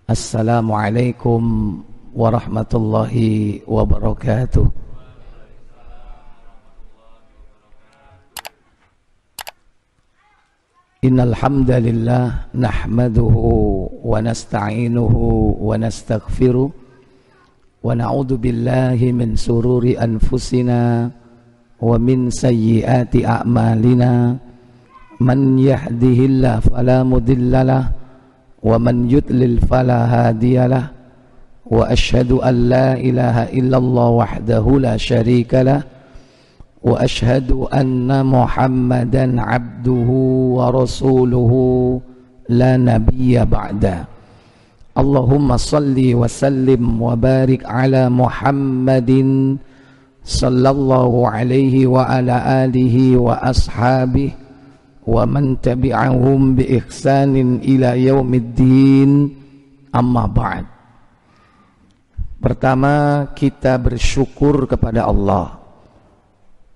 Assalamualaikum warahmatullahi wabarakatuh. Innal hamdalillah nahmaduhu wa nasta'inuhu wa nastaghfiruh wa na'udzu billahi min sururi anfusina wa min sayyiati a'malina. Man yahdihillahu fala mudhillalah wa man yudlil fala hadiyalah. Wa asyhadu an la ilaha illallah wahdahu la syarikalah wa asyhadu anna Muhammadan abduhu wa rasuluhu la nabiyya ba'da. Allahumma salli wa sallim wa barik ala Muhammadin sallallahu alaihi wa ala alihi wa ashabihi wa man tabi'ahum bi ihsanin ila yaumiddin. Amma ba'd. Pertama, kita bersyukur kepada Allah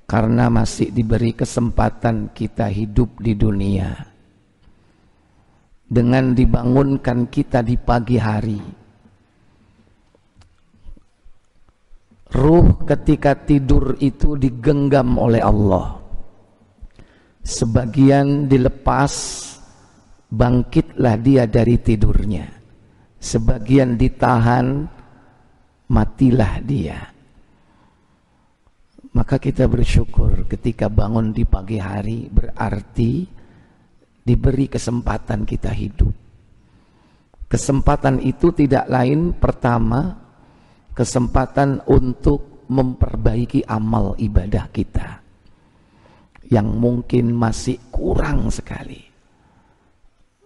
karena masih diberi kesempatan kita hidup di dunia, dengan dibangunkan kita di pagi hari. Ruh ketika tidur itu digenggam oleh Allah. Sebagian dilepas, bangkitlah dia dari tidurnya. Sebagian ditahan, matilah dia. Maka kita bersyukur ketika bangun di pagi hari, berarti diberi kesempatan kita hidup. Kesempatan itu tidak lain, pertama, kesempatan untuk memperbaiki amal ibadah kita yang mungkin masih kurang sekali,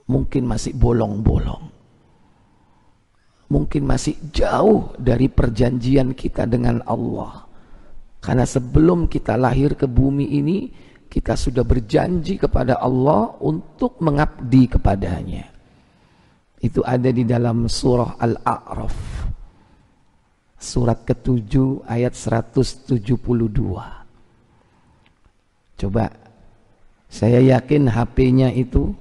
mungkin masih bolong-bolong, mungkin masih jauh dari perjanjian kita dengan Allah. Karena sebelum kita lahir ke bumi ini, kita sudah berjanji kepada Allah untuk mengabdi kepadanya. Itu ada di dalam surah Al-A'raf, surat ke-7 ayat 172. Coba, saya yakin HP-nya itu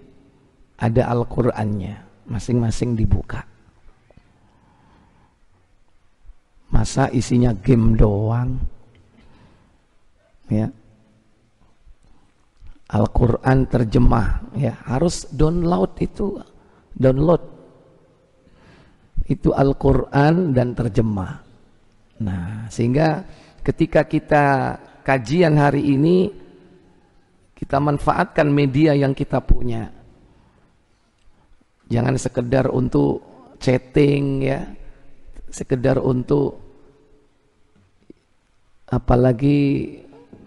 ada Al-Qur'annya, masing-masing dibuka. Masa isinya game doang? Ya. Al-Qur'an terjemah, ya, harus download itu, download. Itu Al-Qur'an dan terjemah. Nah, sehingga ketika kita kajian hari ini, kita manfaatkan media yang kita punya. Jangan sekedar untuk chatting, ya, sekedar untuk apalagi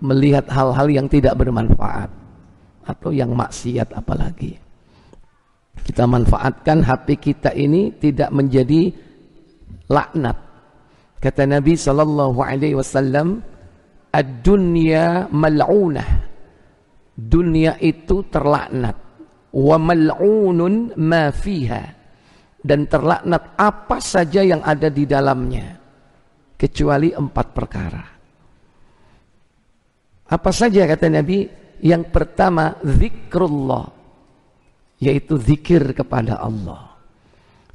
melihat hal-hal yang tidak bermanfaat atau yang maksiat apalagi. Kita manfaatkan HP kita ini tidak menjadi laknat. Kata Nabi SAW, ad-dunya mal'unah. Dunia itu terlaknat. Wa mal'unun ma fiha. Dan terlaknat apa saja yang ada di dalamnya, kecuali 4 perkara. Apa saja kata Nabi? Yang pertama, zikrullah, yaitu zikir kepada Allah.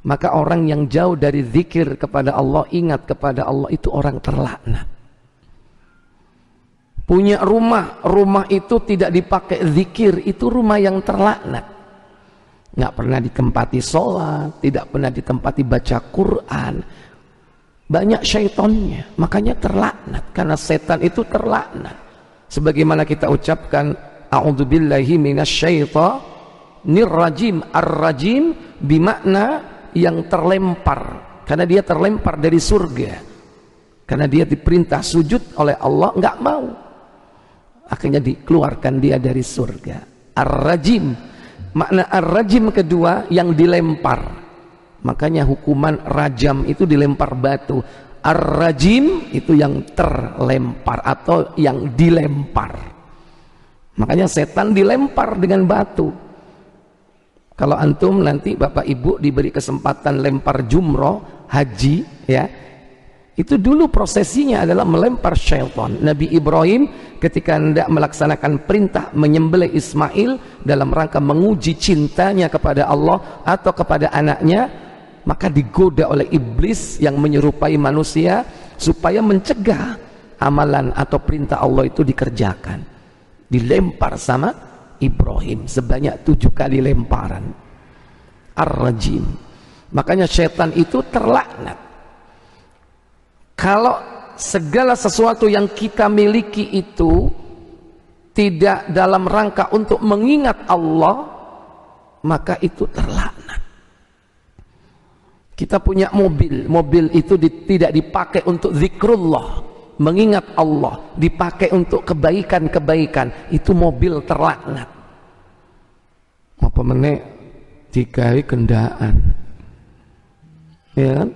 Maka orang yang jauh dari zikir kepada Allah, ingat kepada Allah, itu orang terlaknat. Punya rumah, rumah itu tidak dipakai zikir, itu rumah yang terlaknat. Nggak pernah ditempati sholat, tidak pernah ditempati baca Quran. Banyak syaitannya, makanya terlaknat. Karena setan itu terlaknat. Sebagaimana kita ucapkan, a'udzubillahi minasyaitonir rajim. Ar-rajim bimakna yang terlempar. Karena dia terlempar dari surga. Karena dia diperintah sujud oleh Allah, nggak mau. Akhirnya dikeluarkan dia dari surga. Ar-rajim, makna ar-rajim kedua yang dilempar. Makanya hukuman rajam itu dilempar batu. Ar-rajim itu yang terlempar atau yang dilempar. Makanya setan dilempar dengan batu. Kalau antum nanti Bapak Ibu diberi kesempatan lempar jumroh, haji, ya, itu dulu prosesinya adalah melempar syaitan. Nabi Ibrahim ketika hendak melaksanakan perintah menyembelih Ismail dalam rangka menguji cintanya kepada Allah atau kepada anaknya, maka digoda oleh iblis yang menyerupai manusia supaya mencegah amalan atau perintah Allah itu dikerjakan. Dilempar sama Ibrahim sebanyak 7 kali lemparan. Ar-rajim. Makanya setan itu terlaknat. Kalau segala sesuatu yang kita miliki itu tidak dalam rangka untuk mengingat Allah, maka itu terlaknat. Kita punya mobil, mobil itu tidak dipakai untuk zikrullah, mengingat Allah, dipakai untuk kebaikan-kebaikan, itu mobil terlaknat. Apa meneh digawe kendaan, ya kan?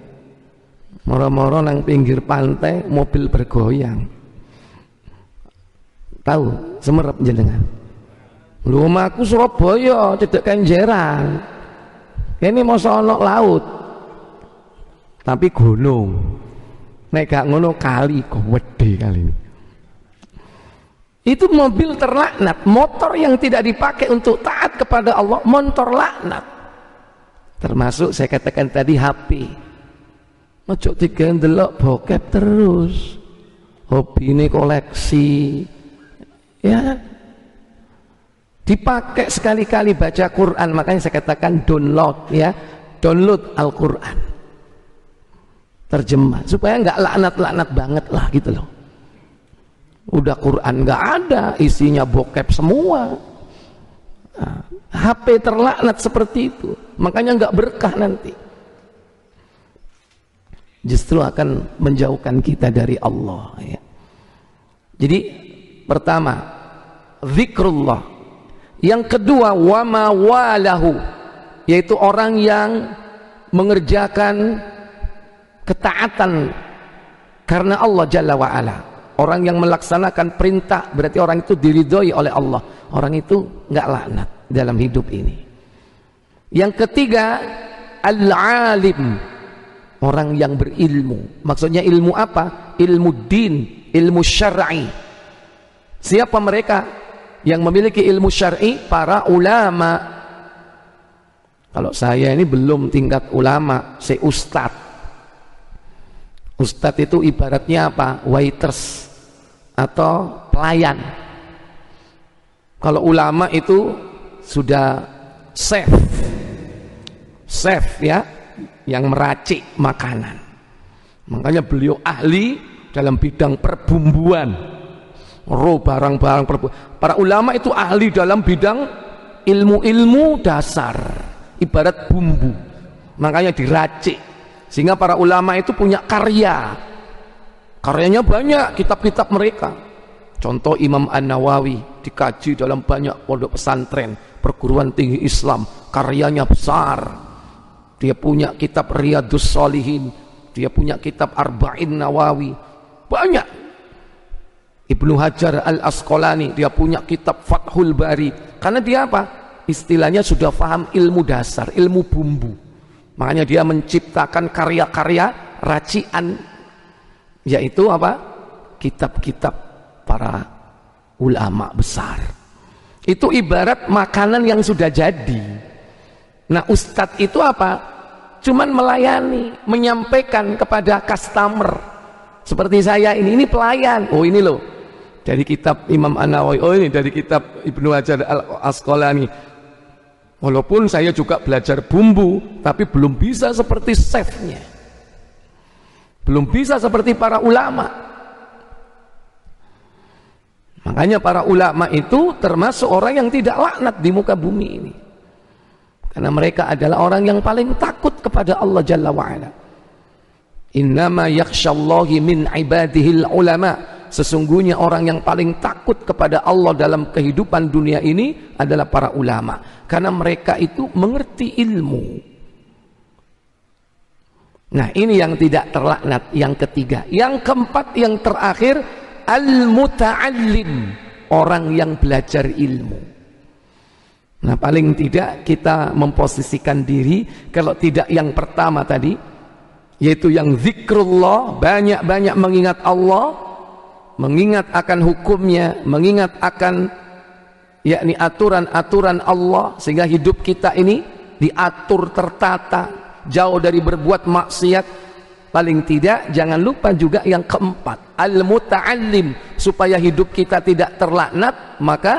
Moro-moro nang pinggir pantai mobil bergoyang, tahu semerep jenengan? Lu omahku Surabaya cedek Kenjeran, ini masa ono laut tapi gunung, nek gak ngono kali gede kali ini. Itu mobil terlaknat, motor yang tidak dipakai untuk taat kepada Allah, motor laknat. Termasuk saya katakan tadi HP. Ojo digendelok bokep terus. Hobi ini koleksi. Ya. Dipakai sekali-kali baca Quran, makanya saya katakan download ya. Download Al-Quran. Terjemah supaya nggak laknat-laknat banget lah gitu loh. Udah Quran nggak ada, isinya bokep semua. Nah, HP terlaknat seperti itu, makanya nggak berkah nanti. Justru akan menjauhkan kita dari Allah. Ya. Jadi pertama zikrullah, yang kedua wama walahu, yaitu orang yang mengerjakan ketaatan karena Allah Jalla wa'ala. Orang yang melaksanakan perintah berarti orang itu diridhoi oleh Allah. Orang itu nggak laknat dalam hidup ini. Yang ketiga al-alim, orang yang berilmu. Maksudnya ilmu apa? Ilmu din, ilmu syar'i. Siapa mereka yang memiliki ilmu syar'i? Para ulama. Kalau saya ini belum tingkat ulama, saya ustadz. Ustadz itu ibaratnya apa? Waiters atau pelayan. Kalau ulama itu sudah chef ya, yang meracik makanan. Makanya beliau ahli dalam bidang perbumbuan, barang-barang perbumbuan. Para ulama itu ahli dalam bidang ilmu-ilmu dasar, ibarat bumbu. Makanya diracik. Sehingga para ulama itu punya karyanya banyak, kitab-kitab mereka. Contoh Imam An-Nawawi dikaji dalam banyak pondok pesantren, perguruan tinggi Islam, karyanya besar. Dia punya kitab Riyadhus Shalihin, dia punya kitab Arba'in Nawawi, banyak. Ibnu Hajar Al-Asqalani, dia punya kitab Fathul Bari. Karena dia apa? Istilahnya sudah paham ilmu dasar, ilmu bumbu. Makanya dia menciptakan karya-karya racian, yaitu apa? Kitab-kitab para ulama besar. Itu ibarat makanan yang sudah jadi. Nah, ustadz itu apa? Cuman melayani, menyampaikan kepada customer. Seperti saya ini pelayan. Oh ini loh, dari kitab Imam An-Nawawi. Oh ini dari kitab Ibnu Hajar Al-Asqalani. Walaupun saya juga belajar bumbu, tapi belum bisa seperti chefnya, belum bisa seperti para ulama. Makanya para ulama itu termasuk orang yang tidak laknat di muka bumi ini, karena mereka adalah orang yang paling takut kepada Allah Jalla wa'ala. Innama yakhshallahi min ibadihil ulama. Sesungguhnya orang yang paling takut kepada Allah dalam kehidupan dunia ini adalah para ulama, karena mereka itu mengerti ilmu. Nah, ini yang tidak terlaknat, yang ketiga. Yang keempat, yang terakhir, al-muta'allim, orang yang belajar ilmu. Nah, paling tidak kita memposisikan diri, kalau tidak yang pertama tadi, yaitu yang zikrullah, banyak-banyak mengingat Allah, mengingat akan hukumnya, mengingat akan yakni aturan-aturan Allah, sehingga hidup kita ini diatur tertata, jauh dari berbuat maksiat. Paling tidak jangan lupa juga yang keempat, al-muta'allim, supaya hidup kita tidak terlaknat, maka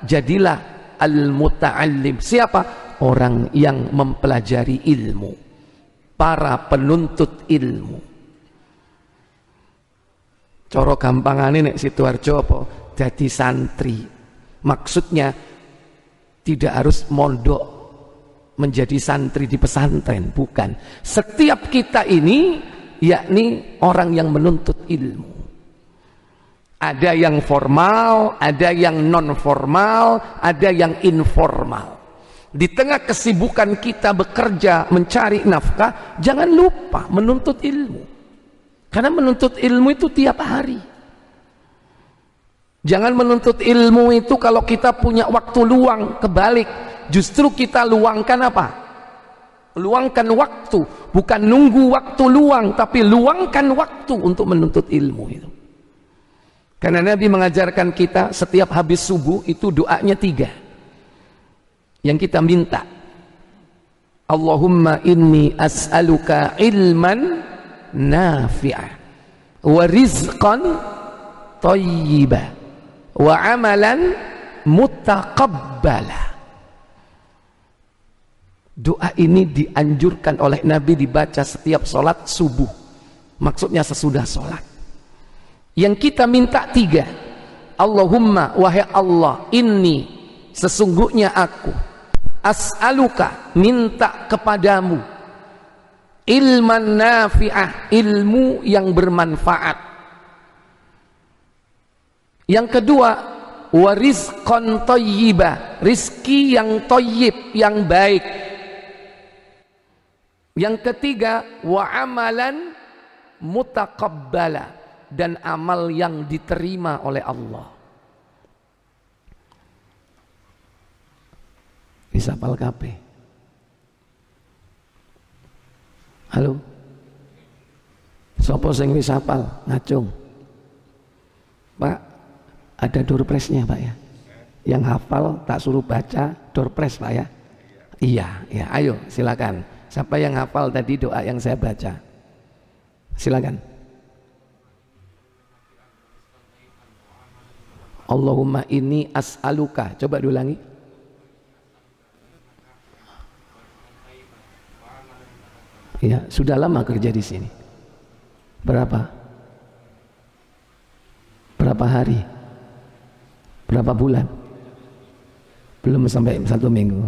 jadilah al-muta'allim. Siapa? Orang yang mempelajari ilmu, para penuntut ilmu. Coro gampangane nek Sidoarjo apa? Dadi santri. Maksudnya tidak harus mondok menjadi santri di pesantren, bukan. Setiap kita ini yakni orang yang menuntut ilmu. Ada yang formal, ada yang non formal, ada yang informal. Di tengah kesibukan kita bekerja mencari nafkah, jangan lupa menuntut ilmu. Karena menuntut ilmu itu tiap hari. Jangan menuntut ilmu itu kalau kita punya waktu luang, kebalik. Justru kita luangkan apa? Luangkan waktu, bukan nunggu waktu luang, tapi luangkan waktu untuk menuntut ilmu itu. Karena Nabi mengajarkan kita setiap habis subuh itu doanya 3 yang kita minta. Allahumma inni as'aluka ilman nafi'ah wa rizqan thayyibah wa amalan mutaqabbala. Doa ini dianjurkan oleh Nabi dibaca setiap sholat subuh. Maksudnya sesudah sholat. Yang kita minta 3. Allahumma, wahai Allah, inni, sesungguhnya aku, as'aluka, minta kepadamu, ilman nafi'ah, ilmu yang bermanfaat. Yang kedua, wa rizqan thayyibah, rizki yang thayyib, yang baik. Yang ketiga, wa amalan mutaqabbala, dan amal yang diterima oleh Allah. Disapal kabeh. Halo. Sopo sing wis hafal ngacung? Pak, ada doorpress-nya Pak ya. Yang hafal tak suruh baca doorpress Pak ya. Iya, ya, ayo silakan. Siapa yang hafal tadi doa yang saya baca? Silakan. Allahumma inni as'aluka. Coba diulangi. Ya, sudah lama kerja di sini. Berapa? Berapa hari? Berapa bulan? Belum sampai 1 minggu.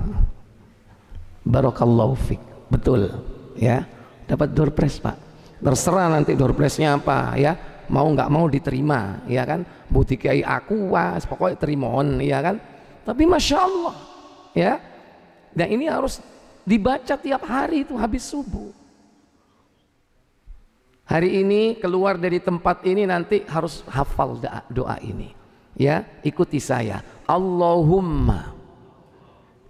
Barakallahu fik. Betul, ya. Dapat doorpress Pak. Terserah nanti doorpressnya apa, ya. Mau nggak mau diterima, ya kan. Bukti kiai aku was, pokoknya terimoon, ya kan. Tapi masya Allah, ya. Dan ini harus dibaca tiap hari itu habis subuh. Hari ini keluar dari tempat ini nanti harus hafal doa ini, ya. Ikuti saya. Allahumma,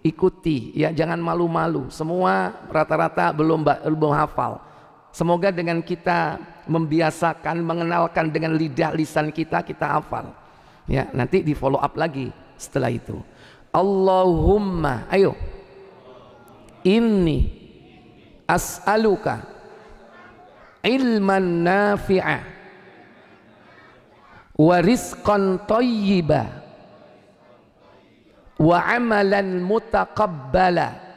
ikuti, ya, jangan malu-malu. Semua rata-rata belum hafal. Semoga dengan kita membiasakan, mengenalkan dengan lidah lisan kita hafal. Ya, nanti di follow up lagi setelah itu. Allahumma, ayo. Inni as'aluka ilman nafi'ah wa rizqan thayyibah wa amalan mutaqabbala.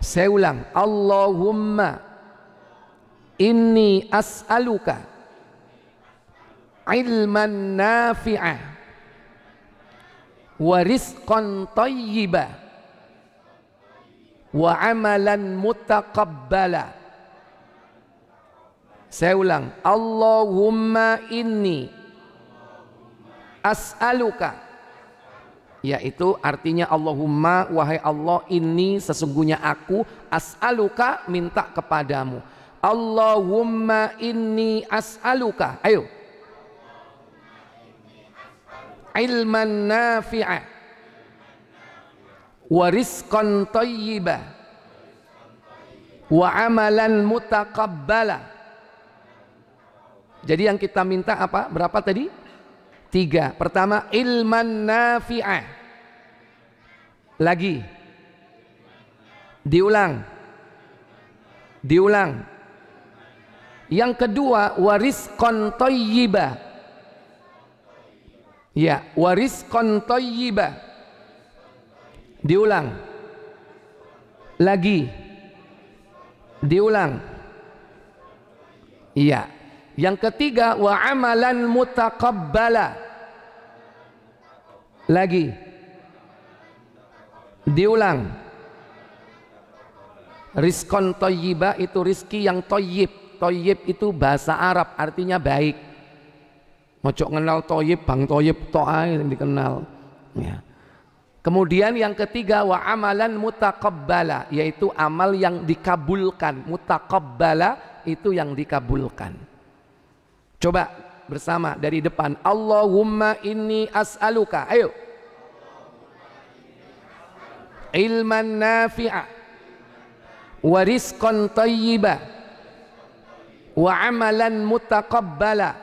Saya ulang, Allahumma inni as'aluka ilman nafi'ah wa rizqan thayyibah wa amalan mutaqabbala. Saya ulang, Allahumma inni as'aluka, yaitu artinya Allahumma, wahai Allah, ini sesungguhnya aku, as'aluka, minta kepadamu. Allahumma inni as'aluka, ayo, ilman nafi'ah wa rizqan thayyibah wa amalan mutaqabbala. Jadi yang kita minta apa? Berapa tadi? 3. Pertama, ilman nafi'ah. Lagi. Diulang. Diulang. Yang kedua, warizqan thayyiba. Ya, warizqan thayyiba. Diulang. Lagi. Diulang. Iya. Yang ketiga, wa amalan mutaqabbala. Lagi. Diulang. Rizqan thayyiba itu rizki yang thayyib. Thayyib itu bahasa Arab, artinya baik. Mocok kenal thayyib, bang thayyib to'ai yang dikenal. Ya. Kemudian yang ketiga, wa amalan mutaqabbala, yaitu amal yang dikabulkan. Mutaqabbala itu yang dikabulkan. Coba bersama dari depan. Allahumma inni as'aluka. Ayo. Ilman nafi'a wa rizqan thayyiba wa amalan mutaqabbala.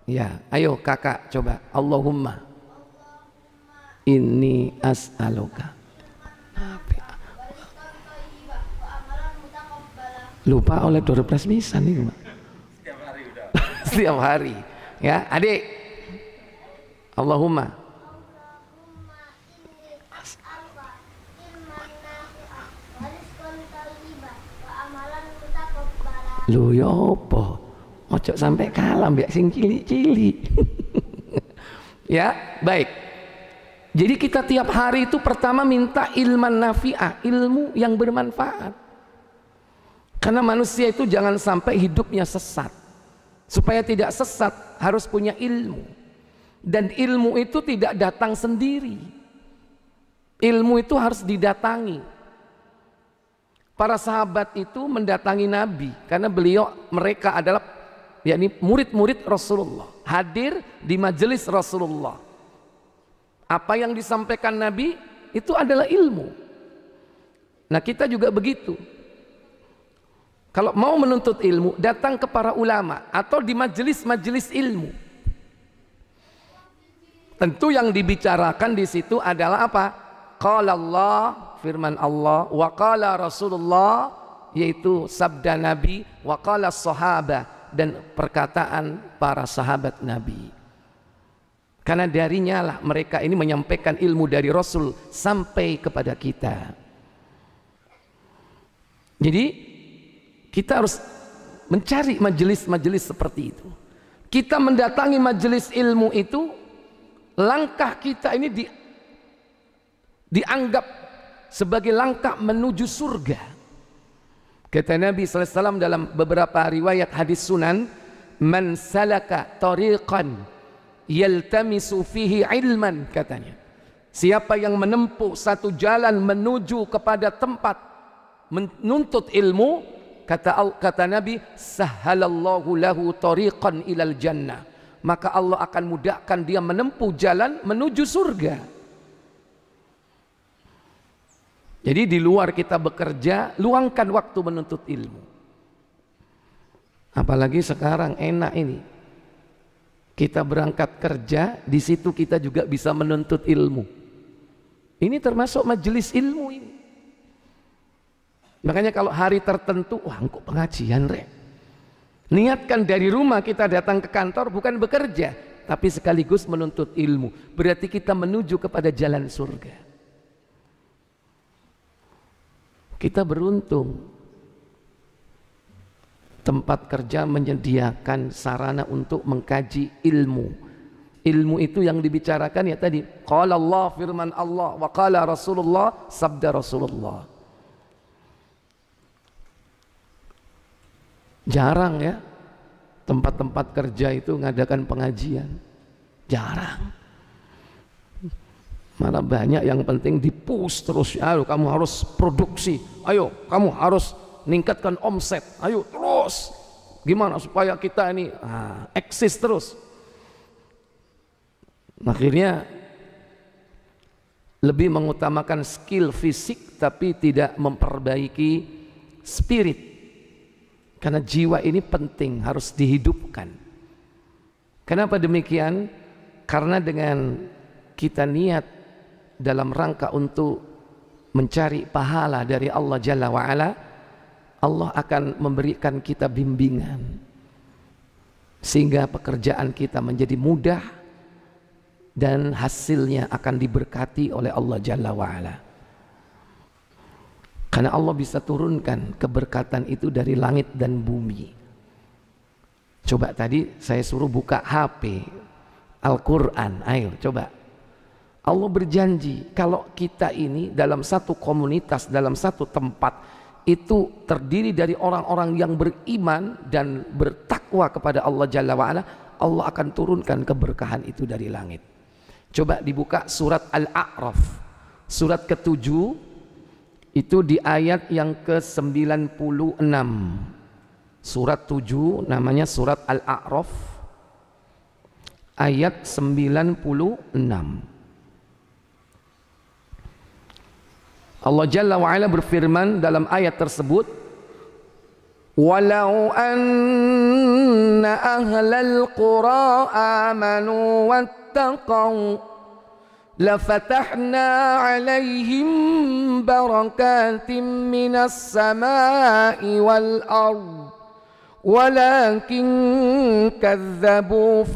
Ya, ayo kakak coba. Allahumma inni as'aluka. Lupa oleh 12 bisa nih. Setiap hari udah. Setiap hari. Ya, adik. Allahumma lu ya apa? Ojo sampai kalah mbak sing cilik-cilik. Ya, baik. Jadi kita tiap hari itu pertama minta ilman nafi'ah, ilmu yang bermanfaat. Karena manusia itu jangan sampai hidupnya sesat. Supaya tidak sesat harus punya ilmu. Dan ilmu itu tidak datang sendiri. Ilmu itu harus didatangi. Para sahabat itu mendatangi Nabi karena mereka adalah yakni murid-murid Rasulullah, hadir di majelis Rasulullah. Apa yang disampaikan Nabi itu adalah ilmu. Nah, kita juga begitu. Kalau mau menuntut ilmu, datang ke para ulama atau di majelis-majelis ilmu. Tentu yang dibicarakan di situ adalah apa? Qala Allah, firman Allah, wa qala Rasulullah, yaitu sabda Nabi, wa qala sahabah, dan perkataan para sahabat Nabi. Karena darinya lah mereka ini menyampaikan ilmu dari Rasul sampai kepada kita. Jadi kita harus mencari majelis-majelis seperti itu. Kita mendatangi majelis ilmu itu, langkah kita ini dianggap sebagai langkah menuju surga. Kata Nabi SAW dalam beberapa riwayat hadis sunan, man salaka tariqan yaltamisu fihi ilman, katanya, siapa yang menempuh satu jalan menuju kepada tempat menuntut ilmu, kata Nabi, sahhalallahu lahu tariqan ilal jannah, maka Allah akan mudahkan dia menempuh jalan menuju surga. Jadi di luar kita bekerja, luangkan waktu menuntut ilmu. Apalagi sekarang enak ini, kita berangkat kerja, di situ kita juga bisa menuntut ilmu. Ini termasuk majelis ilmu ini. Makanya kalau hari tertentu, wah kok pengajian rek. Niatkan dari rumah kita datang ke kantor bukan bekerja, tapi sekaligus menuntut ilmu. Berarti kita menuju kepada jalan surga. Kita beruntung tempat kerja menyediakan sarana untuk mengkaji ilmu. Ilmu itu yang dibicarakan ya tadi, qala Allah, firman Allah, wa qala Rasulullah, sabda Rasulullah. Jarang ya tempat-tempat kerja itu mengadakan pengajian, jarang. Malah banyak yang penting dipush terus, ayo kamu harus produksi, ayo kamu harus meningkatkan omset, ayo terus gimana supaya kita ini eksis terus. Akhirnya lebih mengutamakan skill fisik tapi tidak memperbaiki spirit, karena jiwa ini penting, harus dihidupkan. Kenapa demikian? Karena dengan kita niat dalam rangka untuk mencari pahala dari Allah Jalla wa'ala, Allah akan memberikan kita bimbingan sehingga pekerjaan kita menjadi mudah dan hasilnya akan diberkati oleh Allah Jalla wa'ala. Karena Allah bisa turunkan keberkatan itu dari langit dan bumi. Coba tadi saya suruh buka HP Al-Quran, ayo coba. Allah berjanji kalau kita ini dalam satu komunitas, dalam satu tempat itu terdiri dari orang-orang yang beriman dan bertakwa kepada Allah Jalla wa'ala, Allah akan turunkan keberkahan itu dari langit. Coba dibuka surat Al-A'raf, surat ke-7, itu di ayat yang ke-96. Surat 7 namanya surat Al-A'raf, ayat 96. Allah Jalla wa'ala berfirman dalam ayat tersebut, walau anna ahlal qura amanu wattaqau lafatahna alaihim barakatim minas samai wal ard walakin kazzabu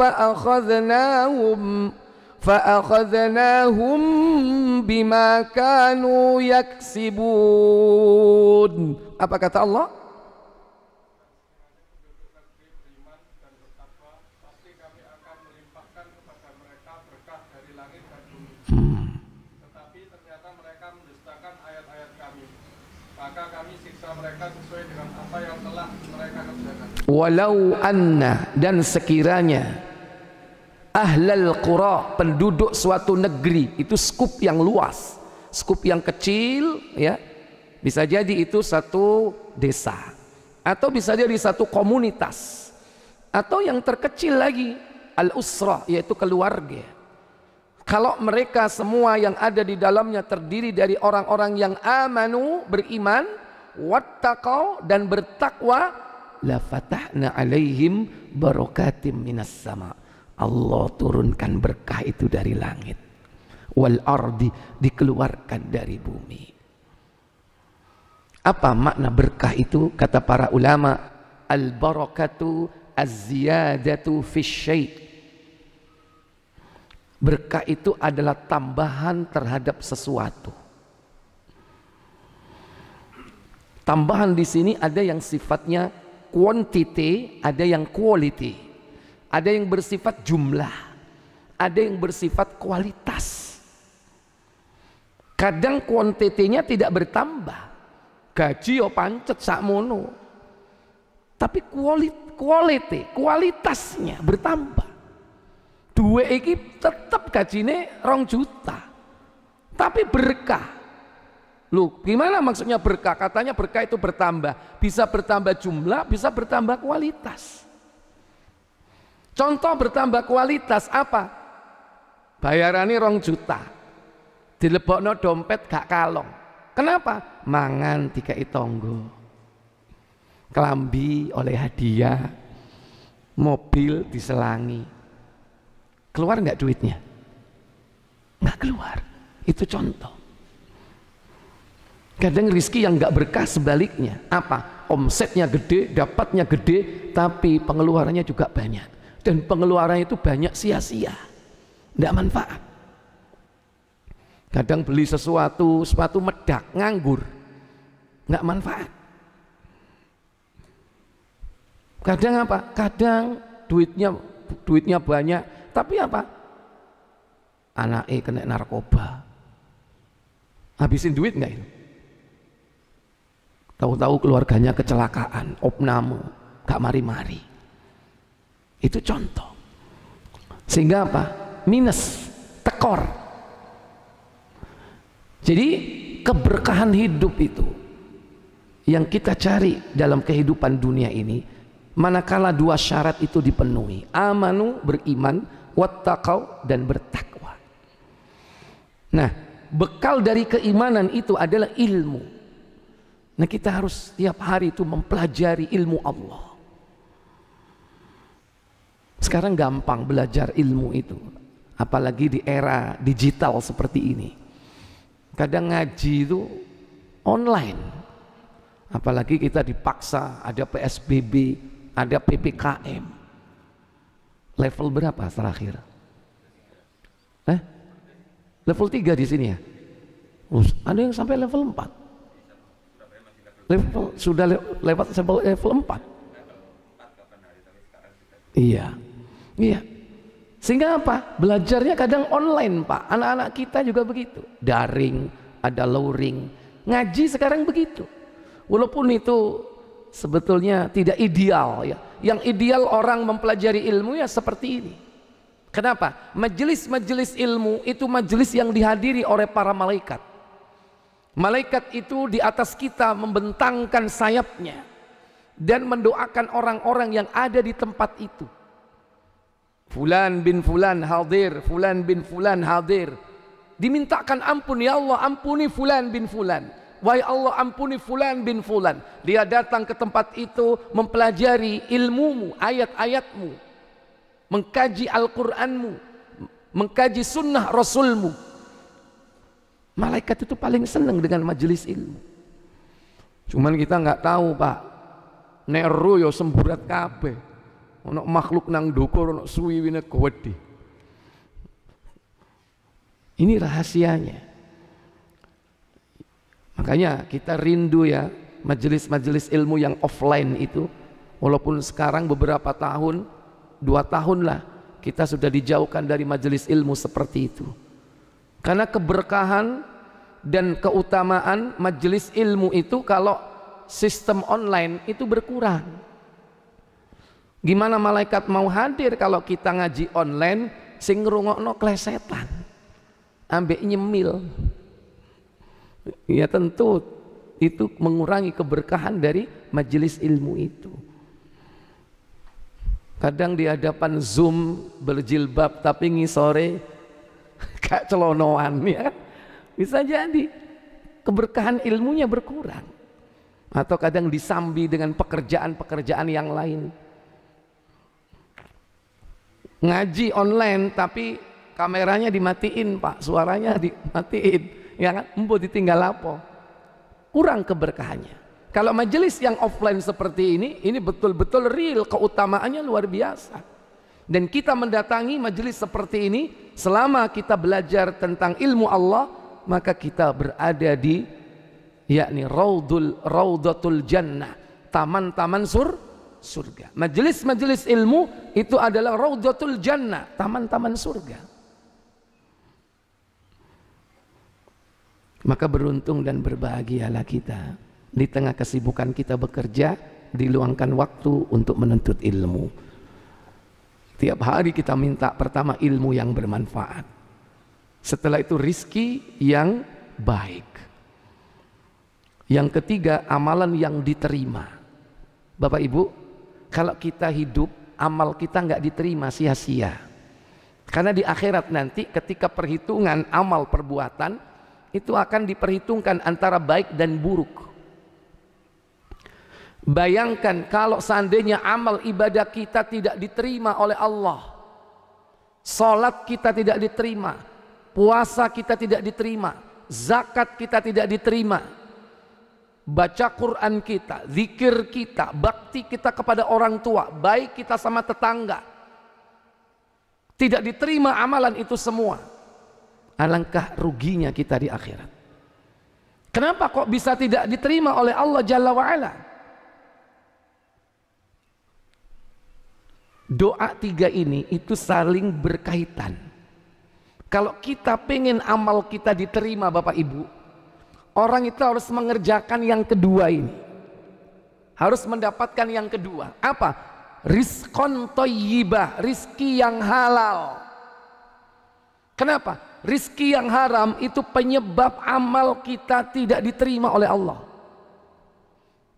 فأخذناهم بما كانوا يكسبون. Apa kata Allah? Tetapi ternyata mereka mendustakan ayat-ayat kami, maka kami siksa mereka sesuai dengan apa yang telah mereka kerjakan. Walau anna, dan sekiranya ahlal qura, penduduk suatu negeri, itu skup yang luas, skup yang kecil ya, bisa jadi itu satu desa atau bisa jadi satu komunitas, atau yang terkecil lagi al-usrah, yaitu keluarga. Kalau mereka semua yang ada di dalamnya terdiri dari orang-orang yang amanu, beriman, wattaqau, dan bertakwa, la fatahna alaihim barakatim minas sama, Allah turunkan berkah itu dari langit, wal ardi, dikeluarkan dari bumi. Apa makna berkah itu? Kata para ulama, al barakatu az-ziyadatu fi syai'. Berkah itu adalah tambahan terhadap sesuatu. Tambahan di sini ada yang sifatnya quantity, ada yang quality. Ada yang bersifat jumlah, ada yang bersifat kualitas. Kadang kuantitinya tidak bertambah, gaji yo pancet sakmono, tapi kualitasnya bertambah. Duwe iki tetap gajine 2 juta, tapi berkah. Loh, gimana maksudnya berkah? Katanya berkah itu bertambah, bisa bertambah jumlah, bisa bertambah kualitas. Contoh bertambah kualitas apa? Bayarannya 2 juta, dilebokno dompet gak kalong. Kenapa? Mangan dikai tonggo, kelambi oleh hadiah, mobil diselangi. Keluar nggak duitnya? Nggak keluar. Itu contoh. Kadang rizki yang nggak berkah sebaliknya. Apa? Omsetnya gede, dapatnya gede, tapi pengeluarannya juga banyak. Dan pengeluaran itu banyak sia-sia, tidak manfaat. Kadang beli sesuatu, sepatu medak, nganggur, nggak manfaat. Kadang apa? Kadang duitnya banyak, tapi apa? Anaknya kena narkoba, habisin duit nggak itu? Tahu-tahu keluarganya kecelakaan, opname, gak mari-mari. Itu contoh. Sehingga apa? Minus, tekor. Jadi keberkahan hidup itu yang kita cari dalam kehidupan dunia ini, manakala 2 syarat itu dipenuhi, amanu, beriman, wattaqau, dan bertakwa. Nah, bekal dari keimanan itu adalah ilmu. Nah, kita harus tiap hari itu mempelajari ilmu Allah. Sekarang gampang belajar ilmu itu, apalagi di era digital seperti ini. Kadang ngaji itu online, Apalagi kita dipaksa, ada PSBB, ada PPKM. Level berapa terakhir? Level 3 di sini ya? Ada yang sampai level 4. Sudah lewat sampai level 4. Iya. Sehingga apa? Belajarnya kadang online, Pak. Anak-anak kita juga begitu. Daring, ada luring. Ngaji sekarang begitu. Walaupun itu sebetulnya tidak ideal ya. Yang ideal orang mempelajari ilmu ya seperti ini. Kenapa? Majelis-majelis ilmu itu majelis yang dihadiri oleh para malaikat. Malaikat itu di atas kita membentangkan sayapnya dan mendoakan orang-orang yang ada di tempat itu. Fulan bin Fulan hadir, Fulan bin Fulan hadir. Dimintakan ampun, ya Allah ampuni Fulan bin Fulan. Wahai Allah ampuni Fulan bin Fulan. Dia datang ke tempat itu mempelajari ilmumu, ayat-ayatmu, mengkaji Al-Quranmu, mengkaji sunnah Rasulmu. Malaikat itu paling senang dengan majelis ilmu. Cuman kita nggak tahu, Pak. Neru yo semburat kabeh. Ono makhluk nang dukur, ono suwiwine gede. Ini rahasianya. Makanya kita rindu ya majelis-majelis ilmu yang offline itu. Walaupun sekarang beberapa tahun, 2 tahun lah kita sudah dijauhkan dari majelis ilmu seperti itu. Karena keberkahan dan keutamaan majelis ilmu itu kalau sistem online itu berkurang. Gimana malaikat mau hadir kalau kita ngaji online sing ngrungokno klesetan ambek nyemil? Ya tentu itu mengurangi keberkahan dari majelis ilmu itu. Kadang di hadapan Zoom berjilbab tapi ngisore kayak celonoan ya, bisa jadi keberkahan ilmunya berkurang. Atau kadang disambi dengan pekerjaan-pekerjaan yang lain. Ngaji online tapi kameranya dimatiin, Pak, suaranya dimatiin, ya kan? Embo ditinggal apa? Kurang keberkahannya. Kalau majelis yang offline seperti ini betul-betul real, keutamaannya luar biasa. Dan kita mendatangi majelis seperti ini selama kita belajar tentang ilmu Allah, maka kita berada di yakni raudatul jannah, taman-taman surga. Majelis-majelis ilmu itu adalah raudatul jannah, taman-taman surga. Maka beruntung dan berbahagialah kita di tengah kesibukan kita bekerja, diluangkan waktu untuk menuntut ilmu. Tiap hari kita minta pertama ilmu yang bermanfaat, setelah itu rizki yang baik, yang ketiga amalan yang diterima. Bapak Ibu, kalau kita hidup amal kita nggak diterima sia-sia, karena di akhirat nanti ketika perhitungan amal perbuatan itu akan diperhitungkan antara baik dan buruk. Bayangkan kalau seandainya amal ibadah kita tidak diterima oleh Allah, salat kita tidak diterima, puasa kita tidak diterima, zakat kita tidak diterima, baca Quran kita, zikir kita, bakti kita kepada orang tua, baik kita sama tetangga, tidak diterima amalan itu semua. Alangkah ruginya kita di akhirat. Kenapa kok bisa tidak diterima oleh Allah Jalla wa'ala? Doa 3 ini itu saling berkaitan. Kalau kita pengen amal kita diterima Bapak Ibu, orang itu harus mengerjakan yang kedua ini, harus mendapatkan yang kedua. Apa? Rizqon thayyibah, rizki yang halal. Kenapa? Rizki yang haram itu penyebab amal kita tidak diterima oleh Allah.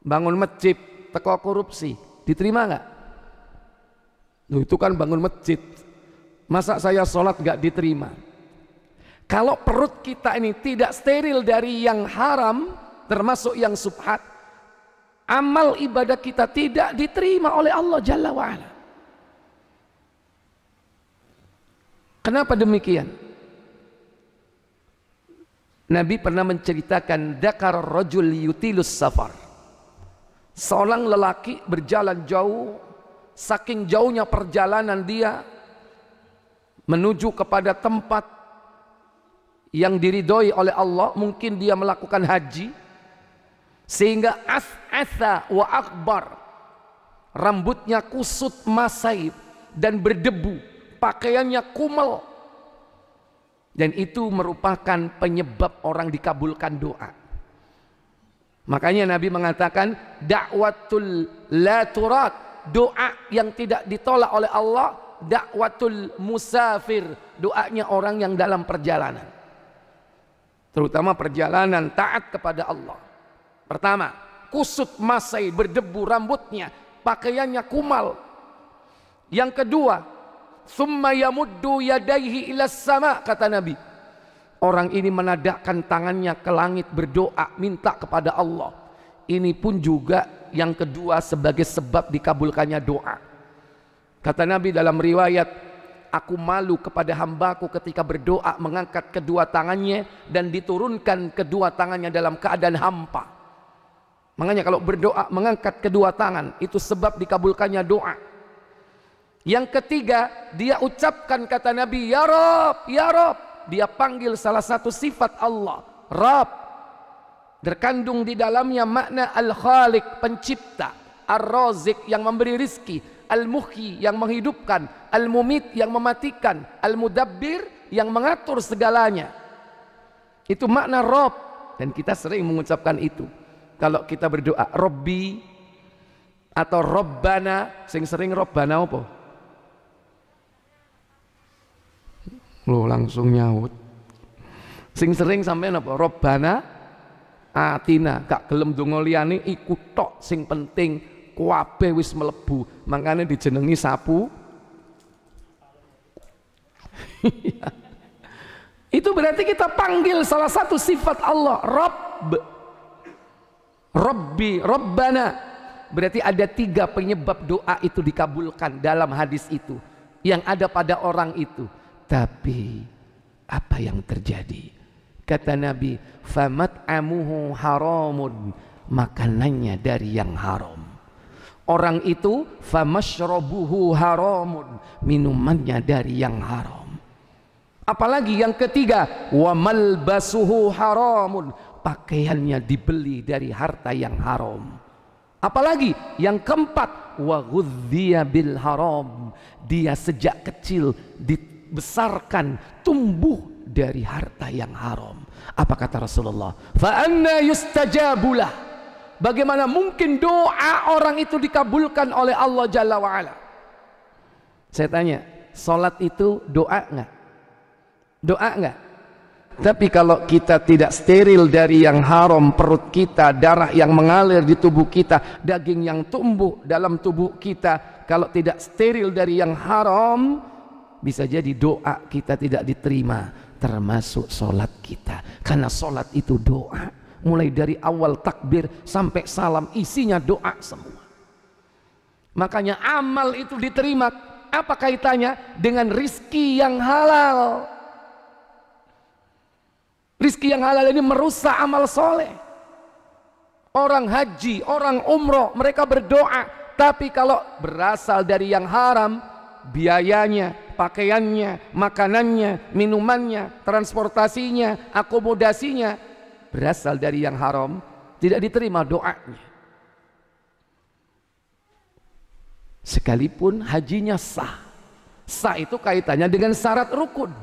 Bangun masjid teko korupsi, diterima nggak? Itu kan bangun masjid, masa saya sholat gak diterima? Kalau perut kita ini tidak steril dari yang haram, termasuk yang subhat, amal ibadah kita tidak diterima oleh Allah Jalla wa'ala. Kenapa demikian? Nabi pernah menceritakan dakar rajul yutilus safar. Seorang lelaki berjalan jauh, saking jauhnya perjalanan dia menuju kepada tempat yang diridhoi oleh Allah, mungkin dia melakukan haji, sehingga as'atha wa akbar, rambutnya kusut masai dan berdebu, pakaiannya kumal, dan itu merupakan penyebab orang dikabulkan doa. Makanya Nabi mengatakan da'watul la turat, doa yang tidak ditolak oleh Allah, da'watul musafir, doanya orang yang dalam perjalanan, terutama perjalanan taat kepada Allah. Pertama, kusut masai, berdebu rambutnya, pakaiannya kumal. Yang kedua, summa yamuddu yadaihi ilas sama, kata Nabi, orang ini menadakkan tangannya ke langit berdoa, minta kepada Allah. Ini pun juga yang kedua sebagai sebab dikabulkannya doa. Kata Nabi dalam riwayat, aku malu kepada hambaku ketika berdoa mengangkat kedua tangannya dan diturunkan kedua tangannya dalam keadaan hampa. Makanya kalau berdoa mengangkat kedua tangan, itu sebab dikabulkannya doa. Yang ketiga, dia ucapkan kata Nabi, ya Rabb, ya Rabb. Dia panggil salah satu sifat Allah, Rabb. Terkandung di dalamnya makna Al-Khaliq, pencipta, Ar-Razik yang memberi rizki, Al-Muhyi yang menghidupkan, Al-Mumit yang mematikan, Al-Mudabbir yang mengatur segalanya. Itu makna Rabb, dan kita sering mengucapkan itu. Kalau kita berdoa Robbi atau Robbana, sering Robbana apa? Lo langsung nyaut. Sering sampean apa? Robbana atina, gak gelem donga liyane iku tok sing penting, kabeh wis mlebu. Makanya dijenengi sapu. Itu berarti kita panggil salah satu sifat Allah, Rabb. Rabbi, Rabbana. Berarti ada 3 penyebab doa itu dikabulkan dalam hadis itu yang ada pada orang itu. Tapi apa yang terjadi? Kata Nabi, famat'amuhu haramun, makanannya dari yang haram. Orang itu famashrabuhu haramun, minumannya dari yang haram. Apalagi yang ketiga, wa malbasuhu haramun, pakaiannya dibeli dari harta yang haram. Apalagi yang keempat, wa ghudhiya bil haram, dia sejak kecil dibesarkan tumbuh dari harta yang haram. Apa kata Rasulullah? Fa anna yustajabulah, bagaimana mungkin doa orang itu dikabulkan oleh Allah Jalla wa Ala? Saya tanya, salat itu doa enggak? Doa enggak? Tapi kalau kita tidak steril dari yang haram, perut kita, darah yang mengalir di tubuh kita, daging yang tumbuh dalam tubuh kita, kalau tidak steril dari yang haram, bisa jadi doa kita tidak diterima, termasuk sholat kita. Karena sholat itu doa, mulai dari awal takbir sampai salam isinya doa semua. Makanya amal itu diterima. Apa kaitannya dengan rizki yang halal? Rizki yang halal ini merusak amal soleh. Orang haji, orang umroh, mereka berdoa, tapi kalau berasal dari yang haram, biayanya, pakaiannya, makanannya, minumannya, transportasinya, akomodasinya berasal dari yang haram, tidak diterima doanya. Sekalipun hajinya sah. Sah itu kaitannya dengan syarat rukun.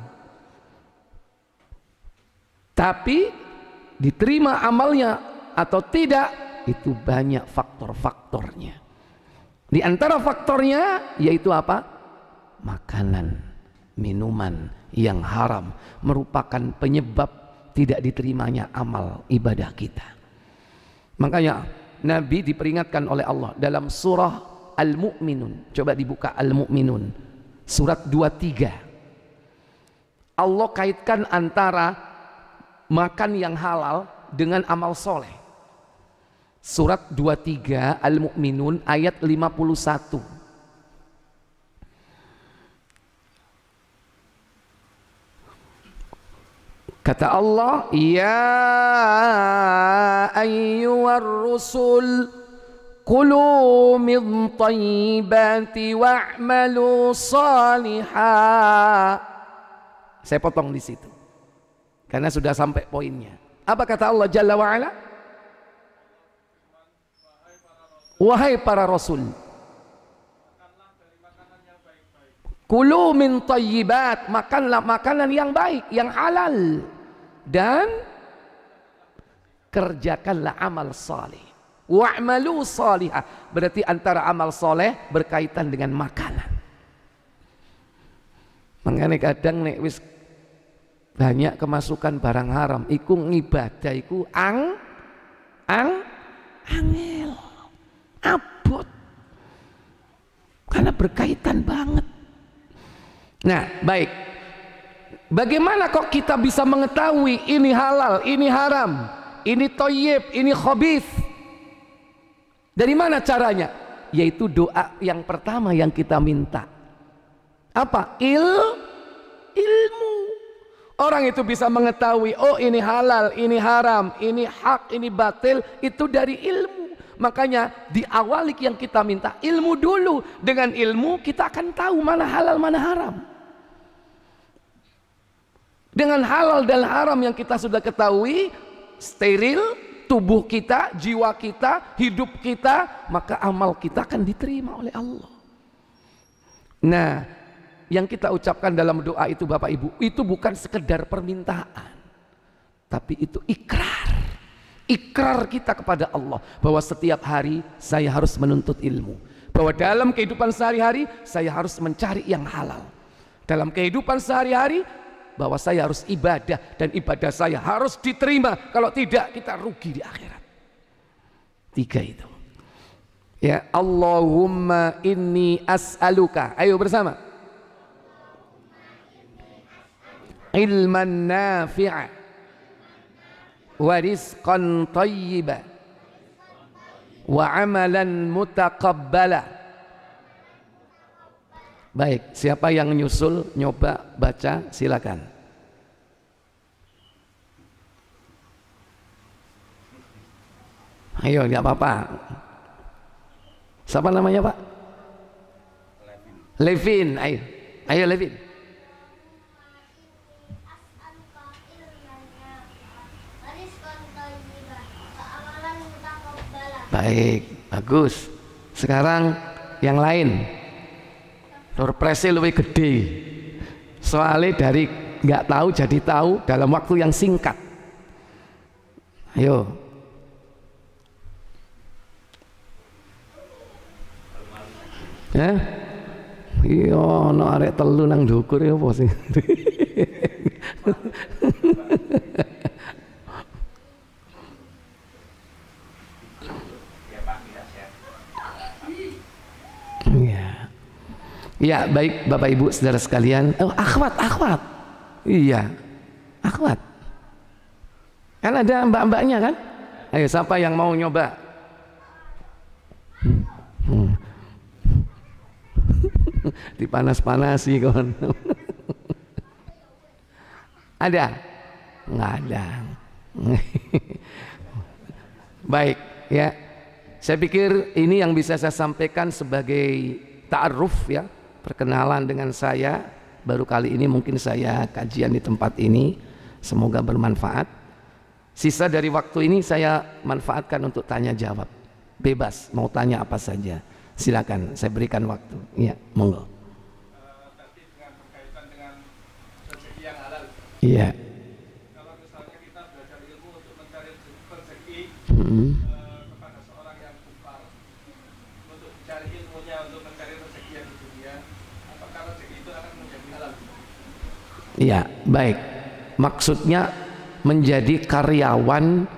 Tapi diterima amalnya atau tidak, itu banyak faktor-faktornya. Di antara faktornya yaitu apa? Makanan, minuman yang haram merupakan penyebab tidak diterimanya amal ibadah kita. Makanya Nabi diperingatkan oleh Allah dalam surah Al-Mu'minun. Coba dibuka Al-Mu'minun surat 23. Allah kaitkan antara makan yang halal dengan amal soleh. Surat 23 Al-Mu'minun ayat 51. Kata Allah, ya ayyuhar rusul Kulu min thayyibati wa'malu salihah. Saya potong di situ karena sudah sampai poinnya. Apa kata Allah Jalla wa'ala? Wahai para rasul, kulu min thayyibat, makanlah makanan yang baik, yang halal, dan kerjakanlah amal saleh. Wa'malu salihah, berarti antara amal soleh berkaitan dengan makanan. Makanya kadang nek wis banyak kemasukan barang haram, iku ngibadah iku angel, abot, karena berkaitan banget. Nah, baik. Bagaimana kok kita bisa mengetahui ini halal, ini haram, ini thayyib, ini khabith? Dari mana caranya? Yaitu doa yang pertama yang kita minta. Apa? Ilmu. Orang itu bisa mengetahui, oh ini halal, ini haram, ini hak, ini batil, itu dari ilmu. Makanya diawali yang kita minta ilmu dulu. Dengan ilmu kita akan tahu mana halal, mana haram. Dengan halal dan haram yang kita sudah ketahui, steril tubuh kita, jiwa kita, hidup kita, maka amal kita akan diterima oleh Allah. Nah, yang kita ucapkan dalam doa itu Bapak Ibu, itu bukan sekedar permintaan, tapi itu ikrar kita kepada Allah bahwa setiap hari saya harus menuntut ilmu, bahwa dalam kehidupan sehari-hari saya harus mencari yang halal, dalam kehidupan sehari-hari bahwa saya harus ibadah dan ibadah saya harus diterima, kalau tidak kita rugi di akhirat. 3 itu ya. Allahumma inni as'aluka, ayo bersama, ilman nafi'a wa rizqan thayyiba wa amalan mutaqabbala. Baik, siapa yang nyusul nyoba baca silakan. Ayo, nggak apa-apa. Siapa namanya Pak? Levin. Ayo Levin. Baik, bagus. Sekarang yang lain. Surprise lebih gede. Soalnya dari nggak tahu jadi tahu dalam waktu yang singkat. Ayo. Ya? Iya, no arek telu nang ndukur ya apa sih? Ya, baik Bapak Ibu saudara sekalian. Oh, akhwat. Iya, akhwat. Kan ada mbak-mbaknya kan? Ayo, siapa yang mau nyoba? Dipanas-panasi kon. Ada? Nggak ada. Baik, ya. Saya pikir ini yang bisa saya sampaikan sebagai ta'aruf, ya, perkenalan dengan saya. Baru kali ini mungkin saya kajian di tempat ini. Semoga bermanfaat. Sisa dari waktu ini saya manfaatkan untuk tanya jawab. Bebas, mau tanya apa saja. Silakan, saya berikan waktu. Iya, monggo. Tadi dengan berkaitan dengan rezeki yang halal. Iya. Kalau misalnya kita belajar ilmu untuk mencari rezeki kepada seorang yang kufar, untuk mencari ilmunya untuk mencari rezeki yang di dunia, apakah rezeki itu akan menjadi halal? Iya, baik. Maksudnya menjadi karyawan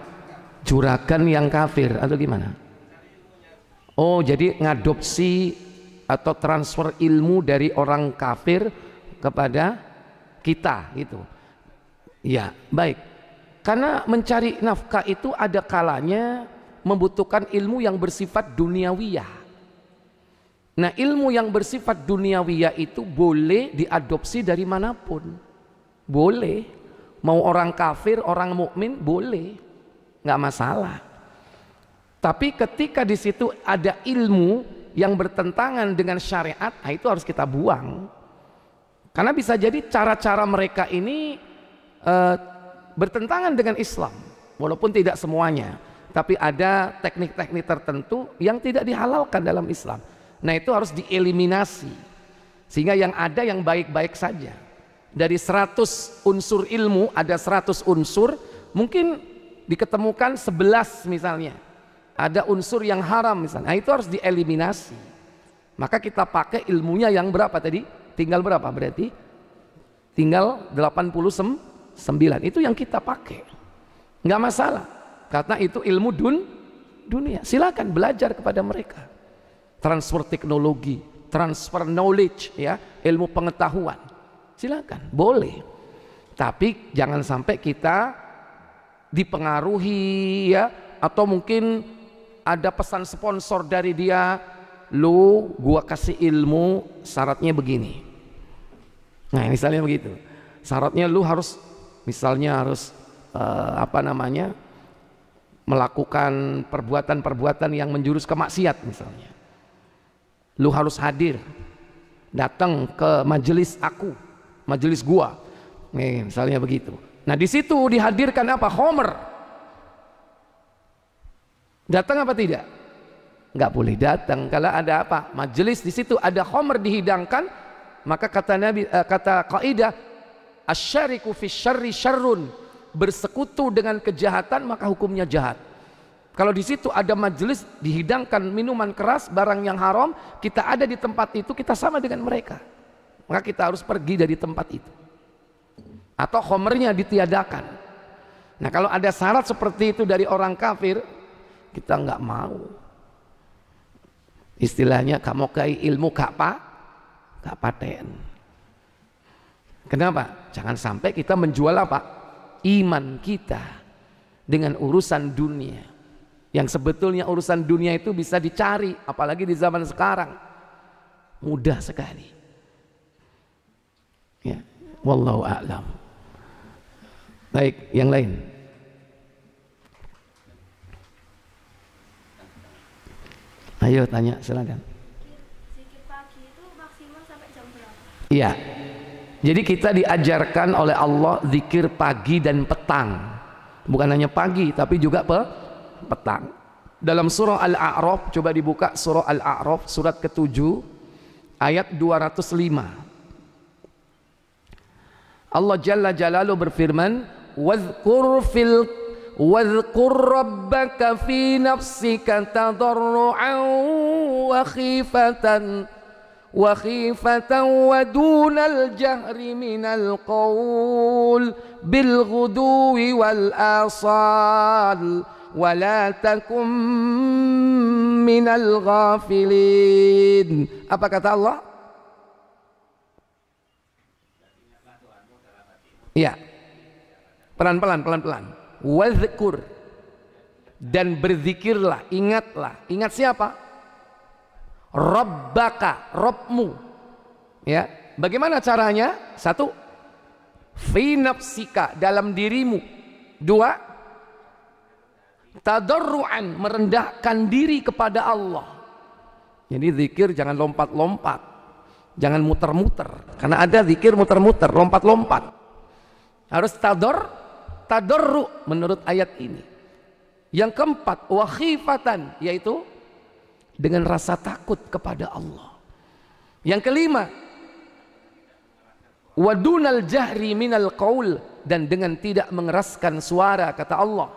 juragan yang kafir atau gimana? Oh, jadi ngadopsi atau transfer ilmu dari orang kafir kepada kita gitu. Ya, baik. Karena mencari nafkah itu ada kalanya membutuhkan ilmu yang bersifat duniawiyah. Nah, ilmu yang bersifat duniawiyah itu boleh diadopsi dari manapun. Boleh. Mau orang kafir, orang mukmin boleh. Nggak masalah. Tapi ketika di situ ada ilmu yang bertentangan dengan syariat, itu harus kita buang. Karena bisa jadi cara-cara mereka ini bertentangan dengan Islam, walaupun tidak semuanya, tapi ada teknik-teknik tertentu yang tidak dihalalkan dalam Islam. Nah, itu harus dieliminasi, sehingga yang ada yang baik-baik saja. Dari 100 unsur ilmu, ada 100 unsur, mungkin diketemukan 11 misalnya ada unsur yang haram misalnya. Nah, itu harus dieliminasi. Maka kita pakai ilmunya yang berapa tadi? Tinggal berapa berarti? Tinggal 89. Itu yang kita pakai. Nggak masalah. Karena itu ilmu dunia. Silakan belajar kepada mereka. Transfer teknologi, transfer knowledge, ya, ilmu pengetahuan. Silakan, boleh. Tapi jangan sampai kita dipengaruhi, ya, atau mungkin ada pesan sponsor dari dia, lu gua kasih ilmu syaratnya begini. Nah, misalnya begitu. Syaratnya lu harus misalnya harus melakukan perbuatan-perbuatan yang menjurus ke maksiat misalnya. Lu harus hadir, datang ke majelis aku, majelis gua. Nih, misalnya begitu. Nah, di situ dihadirkan apa? Homer. Datang apa tidak? Nggak boleh datang. Kalau ada apa? Majelis di situ ada khamr dihidangkan, maka kata Nabi, kata kaidah, asyariku fi syarri syarrun, bersekutu dengan kejahatan maka hukumnya jahat. Kalau di situ ada majelis dihidangkan minuman keras, barang yang haram, kita ada di tempat itu, kita sama dengan mereka. Maka kita harus pergi dari tempat itu. Atau khamrnya ditiadakan. Nah, kalau ada syarat seperti itu dari orang kafir, kita nggak mau. Istilahnya kamu kai ilmu gak paten. Kenapa? Jangan sampai kita menjual apa? Iman kita dengan urusan dunia. Yang sebetulnya urusan dunia itu bisa dicari, apalagi di zaman sekarang. Mudah sekali. Ya, wallahu a'lam. Baik, yang lain. Ayo tanya, silakan. Zikir pagi itu maksimal sampai jam berapa? Iya. Jadi kita diajarkan oleh Allah zikir pagi dan petang. Bukan hanya pagi tapi juga petang. Dalam surah Al-A'raf, coba dibuka surah Al-A'raf surat ke-7 ayat 205. Allah Jalla Jalaluhu berfirman, واذكر ربك في نفسك تضرعا وخيفة ودون الجهر من القول بالغدو والآصال ولا تكن من الغافلين. Apa kata Allah? Iya, pelan-pelan. Wadhkur, dan berzikirlah, ingatlah. Ingat siapa? Rabbaka, Rabbmu. Ya, bagaimana caranya? 1, fi nafsika, dalam dirimu. 2, tadarruan, merendahkan diri kepada Allah. Jadi zikir jangan lompat-lompat, jangan muter-muter. Karena ada zikir muter-muter, lompat-lompat. Harus tadarru menurut ayat ini. Yang keempat, wa khifatan, yaitu dengan rasa takut kepada Allah. Yang kelima, wa dunal jahri minal qaul, dan dengan tidak mengeraskan suara, kata Allah.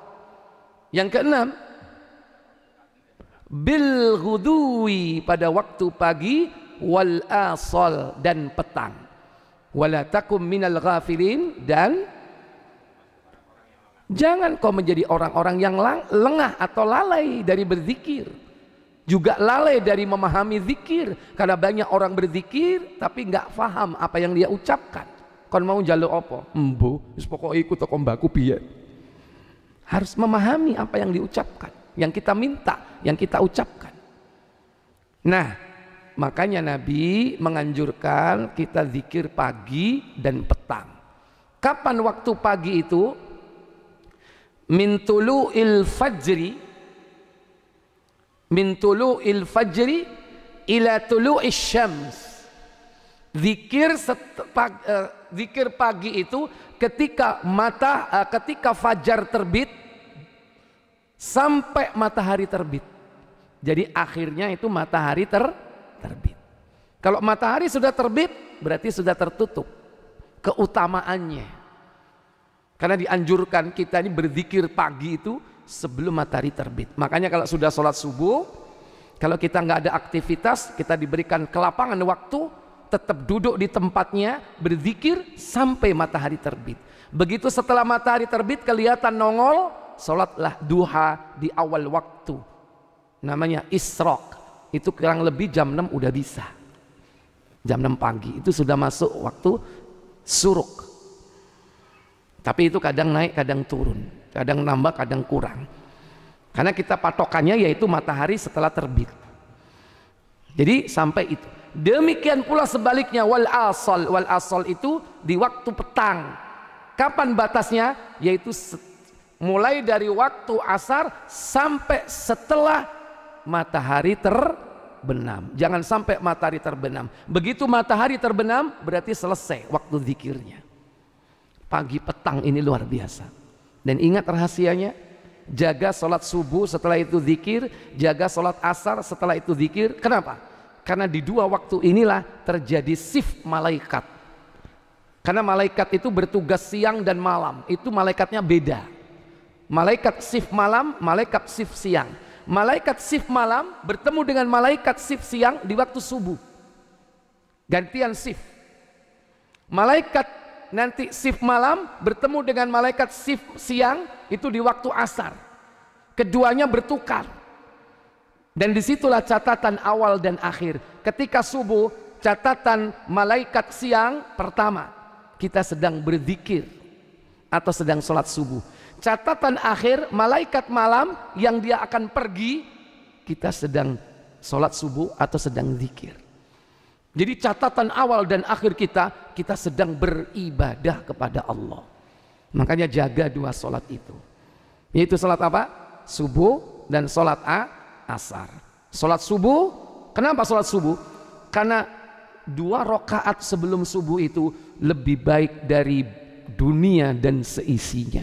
Yang keenam, bil ghudwi, pada waktu pagi, wal asal, dan petang. Wala takum minal ghafilin, dan jangan kau menjadi orang-orang yang lengah atau lalai dari berzikir, juga lalai dari memahami zikir. Karena banyak orang berzikir tapi nggak faham apa yang dia ucapkan. Kon mau njaluk apa? Embo, wis pokoke iku teko mbaku biyen. Harus memahami apa yang diucapkan, yang kita minta, yang kita ucapkan. Nah, makanya Nabi menganjurkan kita zikir pagi dan petang. Kapan waktu pagi itu? Min tulu'il fajri, min tulu'il fajri ila tulu'is syams. Zikir pagi itu ketika fajar terbit sampai matahari terbit. Jadi akhirnya itu matahari terbit. Kalau matahari sudah terbit berarti sudah tertutup keutamaannya. Karena dianjurkan kita ini berzikir pagi itu sebelum matahari terbit. Makanya kalau sudah sholat subuh, kalau kita nggak ada aktivitas, kita diberikan kelapangan waktu, tetap duduk di tempatnya berzikir sampai matahari terbit. Begitu setelah matahari terbit kelihatan nongol, sholatlah duha di awal waktu, namanya israq. Itu kurang lebih jam 6 udah bisa, jam 6 pagi itu sudah masuk waktu suruk. Tapi itu kadang naik kadang turun, kadang nambah kadang kurang, karena kita patokannya yaitu matahari setelah terbit. Jadi sampai itu. Demikian pula sebaliknya wal asal itu di waktu petang. Kapan batasnya? Yaitu mulai dari waktu asar sampai setelah matahari terbenam. Jangan sampai matahari terbenam. Begitu matahari terbenam berarti selesai waktu zikirnya. Pagi petang ini luar biasa. Dan ingat rahasianya, jaga sholat subuh setelah itu zikir, jaga sholat asar setelah itu zikir. Kenapa? Karena di dua waktu inilah terjadi shift malaikat. Karena malaikat itu bertugas siang dan malam, itu malaikatnya beda. Malaikat shift malam, malaikat shift siang. Malaikat shift malam bertemu dengan malaikat shift siang di waktu subuh, gantian shift. Malaikat nanti shift malam bertemu dengan malaikat shift siang itu di waktu asar. Keduanya bertukar. Dan disitulah catatan awal dan akhir. Ketika subuh, catatan malaikat siang pertama, kita sedang berzikir atau sedang sholat subuh. Catatan akhir, malaikat malam yang dia akan pergi, kita sedang sholat subuh atau sedang zikir. Jadi catatan awal dan akhir kita sedang beribadah kepada Allah. Makanya jaga dua sholat itu. Yaitu sholat apa? Subuh dan sholat asar. Sholat subuh, kenapa sholat subuh? Karena 2 rakaat sebelum subuh itu lebih baik dari dunia dan seisinya.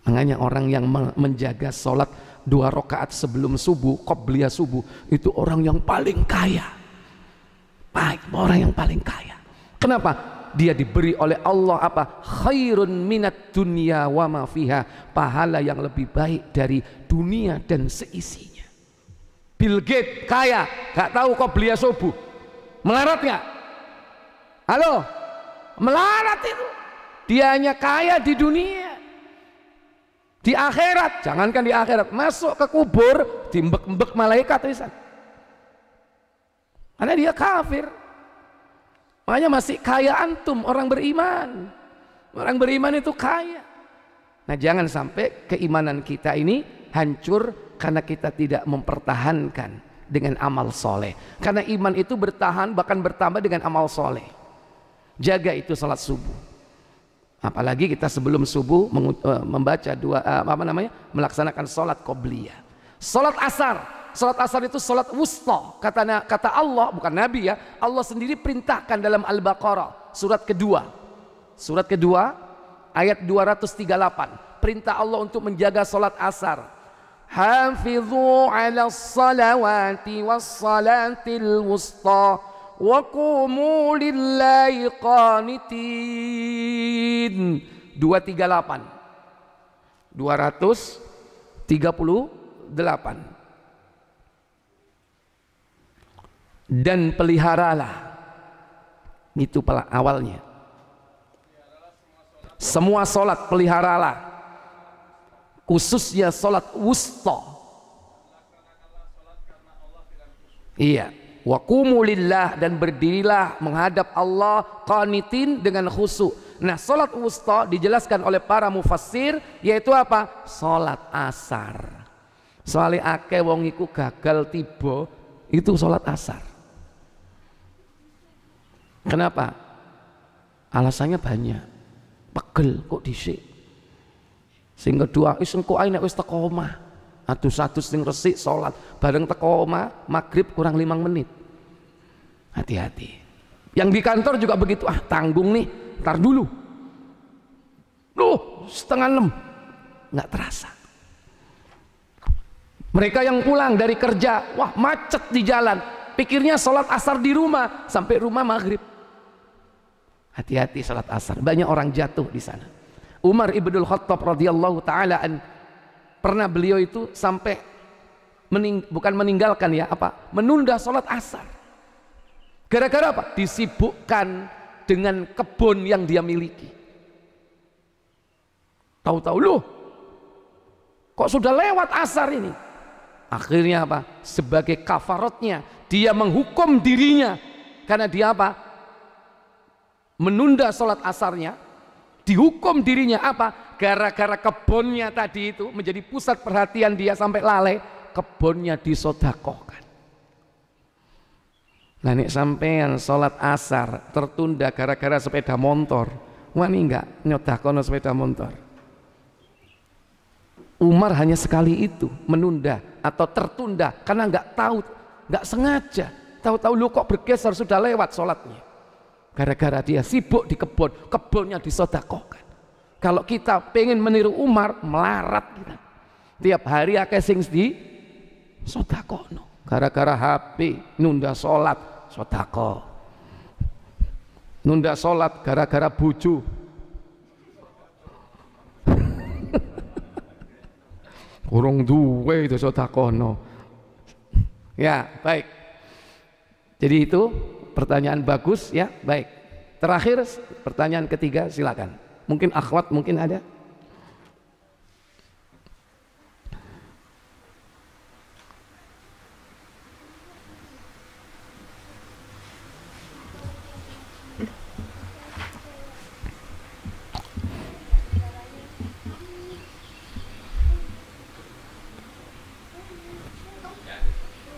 Makanya orang yang menjaga sholat 2 rakaat sebelum subuh, qobliyah subuh, itu orang yang paling kaya. Baik, orang yang paling kaya. Kenapa? Dia diberi oleh Allah apa? Khairun minat dunya wa ma fiha, pahala yang lebih baik dari dunia dan seisinya. Bill Gates kaya, gak tahu qobliyah subuh. Melarat gak? Halo? Melarat itu. Dia hanya kaya di dunia. Di akhirat, jangankan di akhirat, masuk ke kubur diembek-embek malaikat tulisan. Karena dia kafir. Makanya masih kaya antum orang beriman. Orang beriman itu kaya. Nah, jangan sampai keimanan kita ini hancur karena kita tidak mempertahankan dengan amal soleh. Karena iman itu bertahan bahkan bertambah dengan amal soleh. Jaga itu salat subuh. Apalagi kita sebelum subuh membaca melaksanakan salat qobliyah. Salat asar. Salat asar itu salat wusta. Kata Allah, bukan Nabi ya. Allah sendiri perintahkan dalam Al-Baqarah surat kedua. Surat kedua ayat 238. Perintah Allah untuk menjaga salat asar. Hafizu 'alas salawati was salatil wusta wa qumu lillahi qanitin. 238. 238. Dan peliharalah, itu awalnya, semua solat peliharalah, khususnya solat wusta. Iya, wa qumu lillah, dan berdirilah menghadap Allah qanitin dengan khusyuk. Nah, solat wusta dijelaskan oleh para mufassir yaitu apa? Solat asar. Soalnya akeh wong iku gagal tiba, itu solat asar. Kenapa? Alasannya banyak. Pegel kok dhisik. Sehingga doa wis engko ae nek wis teko omah. Atus-atus sing resik salat bareng teko maghrib kurang 5 menit. Hati-hati. Yang di kantor juga begitu, tanggung nih, ntar dulu. Loh, 5:30 nggak terasa. Mereka yang pulang dari kerja, wah macet di jalan, pikirnya sholat asar di rumah, sampai rumah maghrib. Hati-hati sholat asar, banyak orang jatuh di sana. Umar ibnul Khattab radhiyallahu taala pernah beliau itu sampai bukan meninggalkan ya, menunda sholat asar. Gara-gara apa? Disibukkan dengan kebun yang dia miliki. Tahu-tahu loh, kok sudah lewat asar ini? Akhirnya apa? Sebagai kafaratnya dia menghukum dirinya karena dia apa? Menunda sholat asarnya. Dihukum dirinya apa? Gara-gara kebunnya tadi itu menjadi pusat perhatian dia sampai lalai, kebunnya disodakohkan. Nah nek sampean sholat asar tertunda gara-gara sepeda motor, wani enggak nyodakono sepeda motor? Umar hanya sekali itu menunda atau tertunda karena enggak tahu, enggak sengaja. Tahu-tahu lu kok bergeser sudah lewat sholatnya. Gara-gara dia sibuk di kebun, kebunnya disodakohkan. Kalau kita pengen meniru Umar, melarat kita. Tiap hari akeh sing di sodakono. Gara-gara HP nunda sholat. Sodako, nunda sholat gara-gara buju. Urung duwe itu sodakono. Ya baik. Jadi itu pertanyaan bagus ya, baik. Terakhir pertanyaan ketiga, silakan. Mungkin akhwat mungkin ada.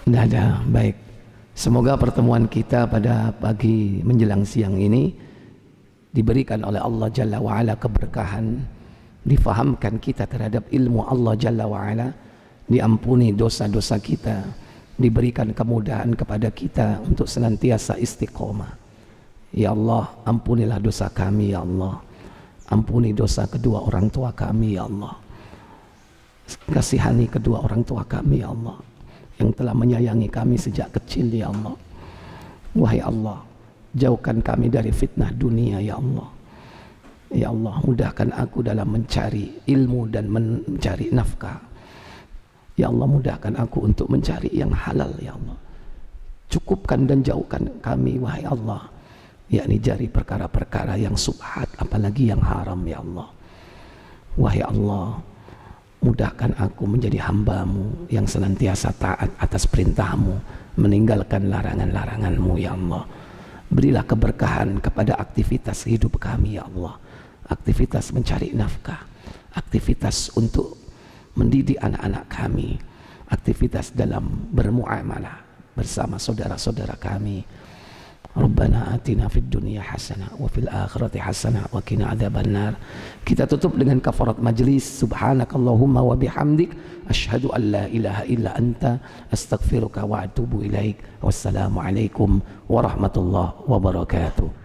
Tidak ada, baik. Semoga pertemuan kita pada pagi menjelang siang ini diberikan oleh Allah Jalla wa'ala keberkahan, difahamkan kita terhadap ilmu Allah Jalla wa'ala, diampuni dosa-dosa kita, diberikan kemudahan kepada kita untuk senantiasa istiqomah. Ya Allah, ampunilah dosa kami ya Allah, ampuni dosa kedua orang tua kami ya Allah, kasihani kedua orang tua kami ya Allah yang telah menyayangi kami sejak kecil ya Allah. Wahai Allah, jauhkan kami dari fitnah dunia ya Allah. Ya Allah, mudahkan aku dalam mencari ilmu dan mencari nafkah. Ya Allah, mudahkan aku untuk mencari yang halal ya Allah. Cukupkan dan jauhkan kami wahai Allah, yakni dari perkara-perkara yang subhat, apalagi yang haram ya Allah. Wahai Allah, mudahkan aku menjadi hamba-Mu yang senantiasa taat atas perintah-Mu, meninggalkan larangan-larangan-Mu ya Allah. Berilah keberkahan kepada aktivitas hidup kami ya Allah, aktivitas mencari nafkah, aktivitas untuk mendidik anak-anak kami, aktivitas dalam bermuamalah bersama saudara-saudara kami. Rabbana atina fid dunya hasanah wa fil akhirati hasanah wa qina adzabannar. Kita tutup dengan kafarat majlis. Subhanakallahumma wa bihamdik asyhadu an la ilaha illa anta astaghfiruka wa atubu ilaik. Wassalamu alaikum warahmatullahi wabarakatuh.